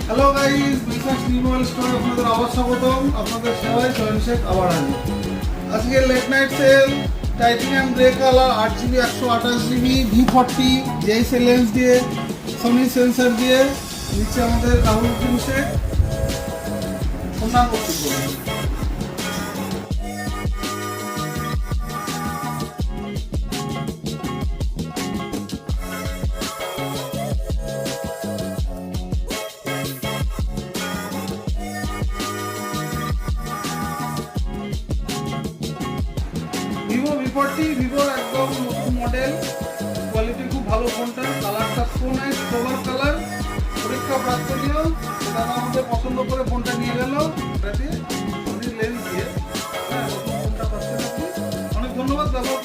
Hello guys, বিশ্বাস new mobile স্টোরে আপনাদের আবার স্বাগতম। আপনাদের সেবায় জয়েন শেখ আবার হাজির। আজকে late night sale titanium grey colour 8GB 128GB V40 জেএসএ লেন্স দিয়ে, সনি সেন্সর দিয়ে নিচে আমাদের রাহুল শেখ সন্ধান করতে পারবেন। ভিভো V40, ভিভোর একদম নতুন মডেল, কোয়ালিটি খুব ভালো ফোনটা, কালারটা সো নাইস, কভার কালার, পরীক্ষা প্রাপ্তনীয়। দাদা আমাদের পছন্দ করে ফোনটা নিয়ে গেল, এটা দিয়ে সনি লেন্স দিয়ে। হ্যাঁ, নতুন ফোনটা পাচ্ছেন আপনি। অনেক ধন্যবাদ ব্যবহার